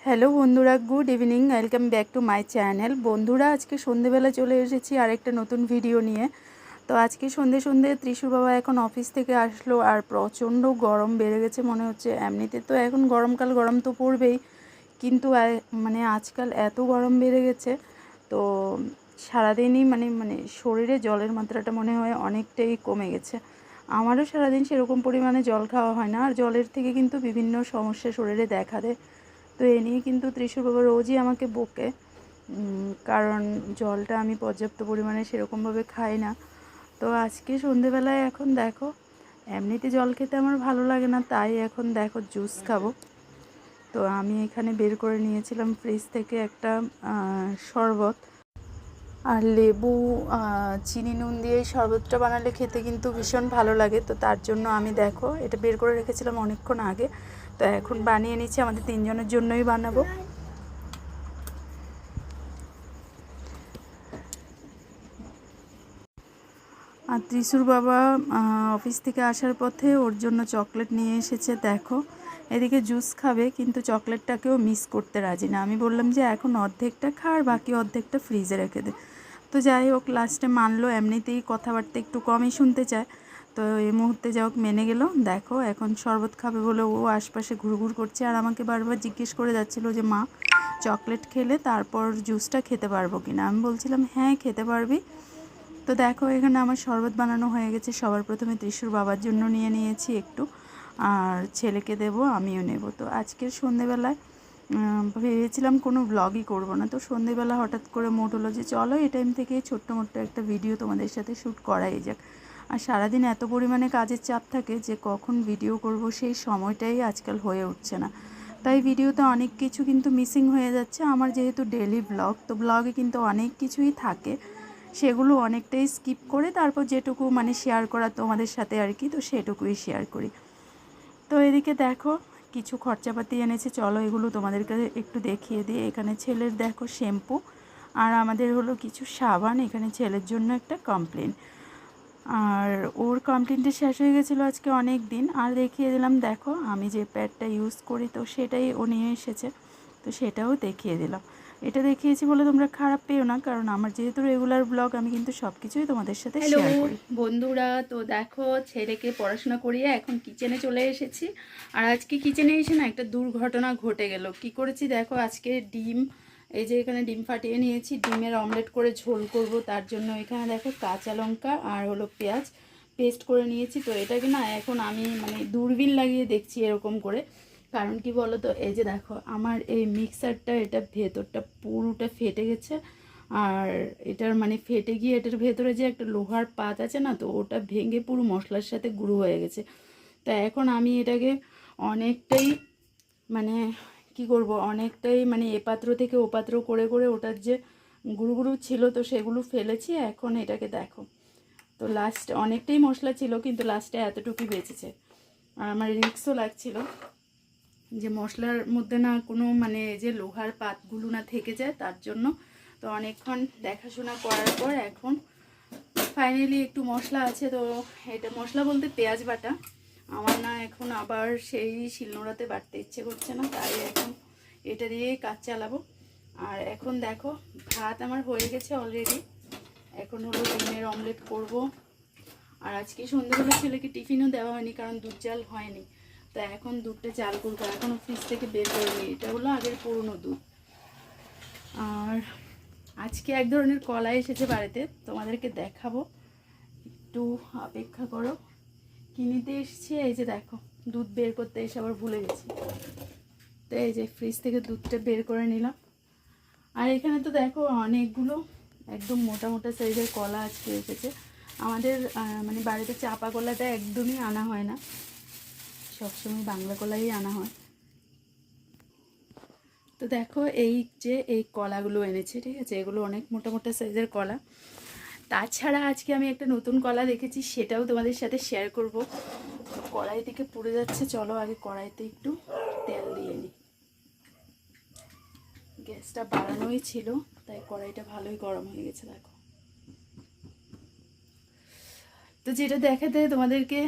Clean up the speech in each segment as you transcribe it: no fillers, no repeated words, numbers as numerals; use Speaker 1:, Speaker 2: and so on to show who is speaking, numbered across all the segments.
Speaker 1: Hello বন্ধুরা, good evening, welcome back to my channel. বন্ধুরা, আজকে সন্ধেবেলা চলে এসেছি আরেকটা নতুন ভিডিও নিয়ে। তো আজকে সন্ধে সন্ধে ত্রিশুর বাবা এখন অফিস থেকে আসলো, আর প্রচণ্ড গরম বেড়ে গেছে মনে হচ্ছে। এমনিতে তো এখন গরমকাল, গরম তো পড়বেই, কিন্তু মানে আজকাল এত গরম বেড়ে গেছে। তো সারাদিনই মানে শরীরে জলের মাত্রাটা মনে হয় অনেকটাই কমে গেছে। আমারও সারাদিন সেরকম পরিমাণে জল খাওয়া হয় না, আর জলের থেকে কিন্তু বিভিন্ন সমস্যা শরীরে দেখা দেয়। তো এ নিয়ে কিন্তু ত্রিশুর বাবা রোজই আমাকে বকে, কারণ জলটা আমি পর্যাপ্ত পরিমাণে সেরকমভাবে খাই না। তো আজকে সন্ধেবেলায় এখন দেখো, এমনিতে জল খেতে আমার ভালো লাগে না, তাই এখন দেখো জুস খাবো। তো আমি এখানে বের করে নিয়েছিলাম ফ্রিজ থেকে একটা শরবত, আর লেবু চিনি নুন দিয়ে এই শরবতটা বানালে খেতে কিন্তু ভীষণ ভালো লাগে। তো তার জন্য আমি দেখো এটা বের করে রেখেছিলাম অনেকক্ষণ আগে। তো এখন বানিয়ে নিচ্ছি, আমাদের তিনজনের জন্যই বানাবো। আর ত্রিশুর বাবা অফিস থেকে আসার পথে ওর জন্য চকলেট নিয়ে এসেছে। দেখো, এদিকে জুস খাবে, কিন্তু চকলেটটাকেও মিস করতে রাজি না। আমি বললাম যে এখন অর্ধেকটা খা আর বাকি অর্ধেকটা ফ্রিজে রেখে দে। তো যাই হোক, লাস্টে মানলো। এমনিতেই কথাবার্তা একটু কমই শুনতে চায়, তো এই মুহূর্তে যাই হোক মেনে গেল। দেখো এখন শরবত খাবে বলে ও আশপাশে ঘুরঘুর করছে, আর আমাকে বারবার জিজ্ঞেস করে যাচ্ছিলো যে মা, চকলেট খেলে তারপর জুসটা খেতে পারবো কিনা। আমি বলছিলাম হ্যাঁ খেতে পারবি। তো দেখো এখানে আমার শরবত বানানো হয়ে গেছে। সবার প্রথমে ত্রিশুর বাবার জন্য নিয়ে নিয়েছি একটু, আর ছেলেকে দেব, আমিও নেব। তো আজকের সন্ধেবেলায় ভেবেছিলাম কোনো ব্লগই করব না, তো সন্ধেবেলা হঠাৎ করে মোট হলো যে চলো এই টাইম থেকে ছোট্ট মোট্ট একটা ভিডিও তোমাদের সাথে শ্যুট করাই যাক। আর সারাদিন এত পরিমাণে কাজের চাপ থাকে যে কখন ভিডিও করব সেই সময়টাই আজকাল হয়ে উঠছে না। তাই ভিডিওতে অনেক কিছু কিন্তু মিসিং হয়ে যাচ্ছে। আমার যেহেতু ডেলি ব্লগ, তো ব্লগে কিন্তু অনেক কিছুই থাকে, সেগুলো অনেকটাই স্কিপ করে তারপর যেটুকু মানে শেয়ার করা তোমাদের সাথে আর কি, তো সেটুকুই শেয়ার করি। তো এদিকে দেখো কিছু খরচাপাতি এনেছে, চলো এগুলো তোমাদেরকে একটু দেখিয়ে দিই। এখানে ছেলের দেখো শ্যাম্পু, আর আমাদের হলো কিছু সাবান, এখানে ছেলের জন্য একটা কমপ্লেন। আর ওর কমপ্লেনটা শেষ হয়ে গেছিলো আজকে অনেক দিন। আর দেখিয়ে দিলাম দেখো আমি যে প্যাডটা ইউজ করি, তো সেটাই ও নিয়ে এসেছে, তো সেটাও দেখিয়ে দিলাম। এটা দেখিয়েছি বলে তোমরা খারাপ পেও না, কারণ আমার যেহেতু রেগুলার ব্লগ, আমি কিন্তু সব কিছুই তোমাদের সাথে শেয়ার করি। বন্ধুরা, তো দেখো ছেলেকে পড়াশোনা করিয়ে এখন কিচেনে চলে এসেছি। আর আজকে কিচেনে এসে না একটা দুর্ঘটনা ঘটে গেল। কি করেছি দেখো, আজকে ডিম, এই যে এখানে ডিম ফাটিয়ে নিয়েছি, ডিমের অমলেট করে ঝোল করব। তার জন্য এখানে দেখো কাঁচা লঙ্কা আর হলো পেঁয়াজ পেস্ট করে নিয়েছি। তো এটাকে না এখন আমি মানে দূরবীন লাগিয়ে দেখছি এরকম করে, কারণ কি বলো তো, এই যে দেখো আমার এই মিক্সারটা, এটা ভেতরটা পুরোটা ফেটে গেছে। আর এটার মানে ফেটে গিয়ে এটার ভেতরে যে একটা লোহার পাত আছে না, তো ওটা ভেঙে পুরো মশলার সাথে গুঁড়ো হয়ে গেছে। তো এখন আমি এটাকে অনেকটাই মানে কি করব, অনেকটাই মানে এ পাত্র থেকে ও পাত্র করে করে ওটার যে গুঁড়ো গুঁড়ো ছিল, তো সেগুলো ফেলেছি। এখন এটাকে দেখো, তো লাস্ট অনেকটাই মশলা ছিল, কিন্তু লাস্টে এতটুকুই বেঁচেছে। আর আমার রিস্কও লাগছিল যে মশলার মধ্যে না কোনো মানে যে লোহার পাতগুলো না থেকে যায়, তার জন্য। তো অনেকক্ষণ দেখাশোনা করার পর এখন ফাইনালি একটু মশলা আছে। তো এটা মশলা বলতে পেঁয়াজ বাটা। আমার না এখন আবার সেই শিলনোড়াতে বাটতে ইচ্ছে করছে না, তাই এখন এটা দিয়েই কাজ চালাবো। আর এখন দেখো ভাত আমার হয়ে গেছে অলরেডি, এখন হলো ডিমের অমলেট করব। আর আজকে সন্ধ্যেবেলা ছেলেকে টিফিনও দেওয়া হয়নি, কারণ দুধ জাল হয়নি। তো এখন দুধটা জাল করবো, এখনও ফ্রিজ থেকে বের করে নিই। এটা হলো আগের পুরনো দুধ। আর আজকে এক ধরনের কলা এসেছে বাড়িতে, তোমাদেরকে দেখাবো, একটু অপেক্ষা করো। কিনিতে এসেছি, এই যে দেখো দুধ বের করতে এসে আবার ভুলে গেছি। তো এই যে ফ্রিজ থেকে দুধটা বের করে নিলাম। আর এখানে তো দেখো অনেকগুলো একদম মোটা মোটা সাইজের কলা আজকে এসেছে। আমাদের মানে বাড়িতে চাপা কলাটা একদমই আনা হয় না, সবসময় বাংলা কলাই আনা হয়। তো দেখো এই যে এই কলাগুলো এনেছে, ঠিক আছে, এগুলো অনেক মোটা মোটা সাইজের কলা। তাছাড়া আজকে আমি একটা নতুন কলা দেখেছি, সেটাও তোমাদের সাথে শেয়ার করব। কড়াই থেকে পুড়ে যাচ্ছে, চলো আগে কড়াইতে একটু তেল দিয়ে নিই। গ্যাসটা বাড়ানোই ছিল, তাই কড়াইটা ভালোই গরম হয়ে গেছে দেখো। তো যেটা দেখাতে তোমাদেরকে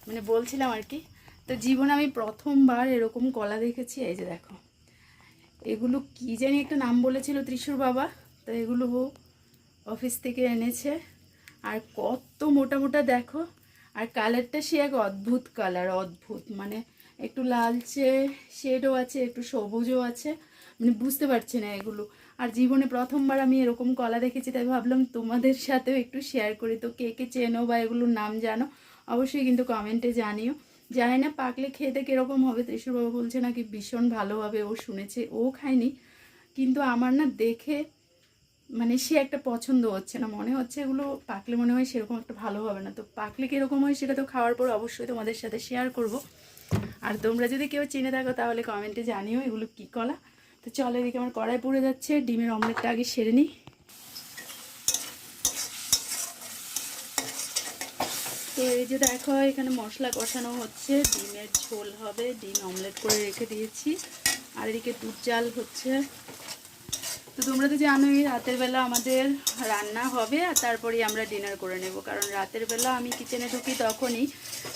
Speaker 1: মানে বলছিলাম আর কি, তো জীবনে আমি প্রথমবার এরকম কলা দেখেছি। এই যে দেখো, এগুলো কি জানি একটা নাম বলেছিল ত্রিশুর বাবা, তো এগুলো অফিস থেকে এনেছে। আর কত মোটা মোটা দেখো, আর কালারটা সে এক অদ্ভুত কালার, অদ্ভুত, মানে একটু লালচে শেডও আছে, একটু সবুজও আছে, মানে বুঝতে পারছি না এগুলো। আর জীবনে প্রথমবার আমি এরকম কলা দেখেছি, তাই ভাবলাম তোমাদের সাথেও একটু শেয়ার করি। তো কে কে চেনো বা এগুলোর নাম জানো অবশ্যই কিন্তু কমেন্টে জানিও। জানি না পাকলে খেতে কীরকম হবে। ত্রিশুর বাবা বলছে নাকি ভীষণ ভালো হবে, ও শুনেছে, ও খায়নি, কিন্তু আমার না দেখে মানে সে একটা পছন্দ হচ্ছে না, মনে হচ্ছে এগুলো পাকলে মনে হয় সেরকম একটা ভালো হবে না। তো পাকলে কীরকম হয় সেটা তো খাওয়ার পর অবশ্যই তোমাদের সাথে শেয়ার করব। আর তোমরা যদি কেউ চিনে থাকো তাহলে কমেন্টে জানিও এগুলো কী কলা। তো চলো, এদিকে আমার কড়াই পুড়ে যাচ্ছে, ডিমের অমলেটটা আগে সেরে নিই। তো এই যে দেখো এখানে মশলা কষানো হচ্ছে, ডিমের ঝোল হবে, ডিম অমলেট করে রেখে দিয়েছি। আর এদিকে দুধ জাল হচ্ছে। তো তোমরা তো জানোই রাতের বেলা আমাদের রান্না হবে আর তারপরেই আমরা ডিনার করে নেব, কারণ রাতের বেলা আমি কিচেনে ঢুকি তখনই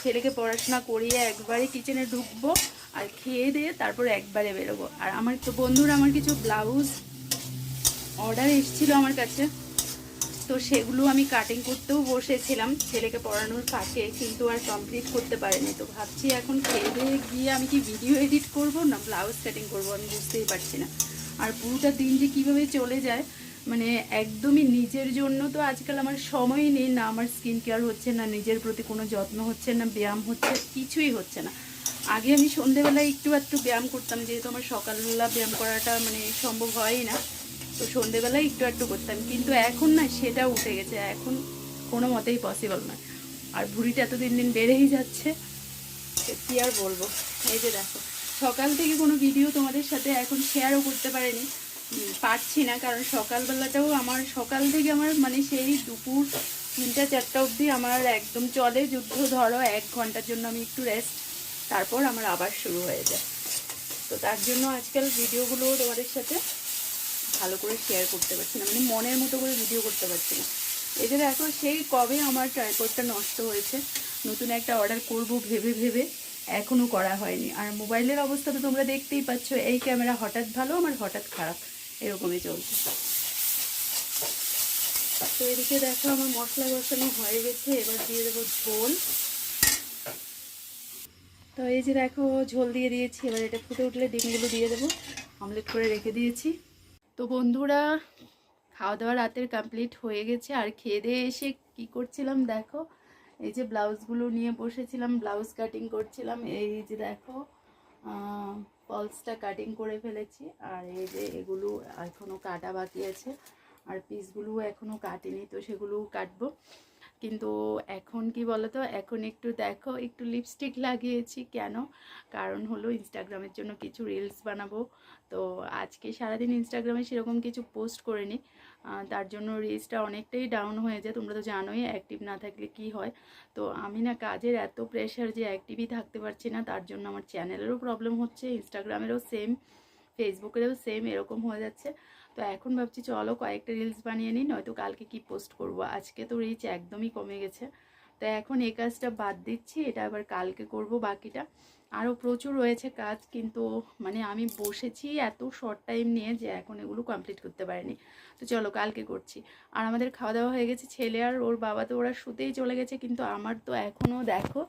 Speaker 1: ছেলেকে পড়াশোনা করিয়ে একবারে কিচেনে ঢুকবো আর খেয়ে দিয়ে তারপর একবারে বেরোবো। আর আমার তো বন্ধুরা আমার কিছু ব্লাউজ অর্ডার এসেছিলো আমার কাছে, তো সেগুলো আমি কাটিং করতেও বসেছিলাম ছেলেকে পড়ানোর ফাঁকে, কিন্তু আর কমপ্লিট করতে পারিনি। তো ভাবছি এখন খেয়ে দিয়ে গিয়ে আমি কি ভিডিও এডিট করব না ব্লাউজ কাটিং করব, আমি বুঝতেই পারছি না। আর পুরোটা দিন যে কীভাবে চলে যায়, মানে একদমই নিজের জন্য তো আজকাল আমার সময়ই নেই, না আমার স্কিন কেয়ার হচ্ছে, না নিজের প্রতি কোনো যত্ন হচ্ছে, না ব্যায়াম হচ্ছে, কিছুই হচ্ছে না। আগে আমি সন্ধেবেলায় একটু ব্যায়াম করতাম, যেহেতু আমার সকালবেলা ব্যায়াম করাটা মানে সম্ভব হয়ই না, তো সন্ধেবেলায় একটু করতাম, কিন্তু এখন না সেটা উঠে গেছে, এখন কোনো মতেই পসিবল নয়। আর ভুঁড়িটা এত দিন দিন বেড়েই যাচ্ছে, কী আর বলবো। এই যে দেখো সকাল থেকে কোনো ভিডিও তোমাদের সাথে এখন শেয়ারও করতে পারছি না, কারণ সকালবেলাটাও আমার সকাল থেকে আমার মানে সেই দুপুর 3টা 4টা অবধি আমার একদম চলে যুদ্ধ, ধরো 1 ঘন্টার জন্য আমি একটু রেস্ট, তারপর আমার আবার শুরু হয়ে যায়। তো তার জন্য আজকাল ভিডিওগুলো তোমাদের সাথে ভালো করে শেয়ার করতে পারছি না, মানে মনের মতো করে ভিডিও করতে পারছি না। এই যে দেখো সেই কবে আমার ট্রাইপডটা নষ্ট হয়েছে, নতুন একটা অর্ডার করব ভেবে ভেবে এখনও করা হয়নি। আর মোবাইলের অবস্থা তো তোমরা দেখতেই পাচ্ছ, এই ক্যামেরা হঠাৎ ভালো আমার হঠাৎ খারাপ, এরকমই চলছে। তো এদিকে দেখো আমার মশলা কষানো হয়ে গেছে, এবার দিয়ে দেবো ঝোল। তো এই যে দেখো ঝোল দিয়ে দিয়েছি, এবার এটা ফুটে উঠলে ডিমগুলো দিয়ে দেবো, অমলেট করে রেখে দিয়েছি। তো বন্ধুরা খাওয়া দাওয়া রাতের কমপ্লিট হয়ে গেছে, আর খেয়ে দিয়ে এসে কি করছিলাম দেখো, এই যে ব্লাউজগুলো নিয়ে বসেছিলাম, ব্লাউজ কাটিং করছিলাম। এই যে দেখো ফলসটা কাটিং করে ফেলেছি, আর এই যে এগুলো এখনও কাটা বাকি আছে, আর পিসগুলো এখনও কাটিনি, তো সেগুলোও কাটবো। কিন্তু এখন কি বলতো, এখন একটু দেখো একটু লিপস্টিক লাগিয়েছি, কেন কারণ হলো ইনস্টাগ্রামের জন্য কিছু রিলস বানাবো। তো আজকে সারাদিন ইনস্টাগ্রামে সেরকম কিছু পোস্ট করিনি, তার জন্য রিলসটা অনেকটাই ডাউন হয়ে যায়, তোমরা তো জানোই অ্যাক্টিভ না থাকলে কি হয়। তো আমি না কাজের এত প্রেশার যে অ্যাক্টিভই থাকতে পারছি না, তার জন্য আমার চ্যানেলেরও প্রবলেম হচ্ছে, ইনস্টাগ্রামেরও সেম, ফেসবুকেরও সেম এরকম হয়ে যাচ্ছে। তো এখন ভাবছি চলো কয়েকটা রিলস বানিয়ে নিই, নয়তো কালকে কি পোস্ট করব। আজকে তো রিচ একদমই কমে গেছে, তো এখন এই কাজটা বাদ দিচ্ছি, এটা আবার কালকে করব। বাকিটা আরও প্রচুর রয়েছে কাজ, কিন্তু মানে আমি বসেছি এত শর্ট টাইম নিয়ে যে এখন এগুলো কমপ্লিট করতে পারিনি। তো চলো কালকে করছি। আর আমাদের খাওয়া দাওয়া হয়ে গেছে, ছেলে আর ওর বাবা তো ওরা শুতেই চলে গেছে, কিন্তু আমার তো এখনও দেখো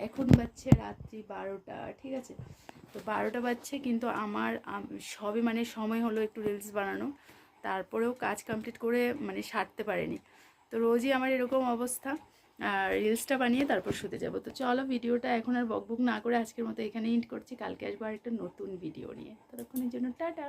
Speaker 1: এখন বাজছে রাত্রি 12টা, ঠিক আছে, তো 12টা বাজছে, কিন্তু আমার সবে মানে সময় হলো একটু রিলস বানানো, তারপরেও কাজ কমপ্লিট করে মানে সারতে পারিনি। তো রোজই আমার এরকম অবস্থা, আর রিলসটা বানিয়ে তারপর শুতে যাব। তো চলো ভিডিওটা এখন আর বকবক না করে আজকের মতো এখানে এন্ড করছি, কালকে আসবো আর একটা নতুন ভিডিও নিয়ে, ততক্ষণের জন্য টাটা।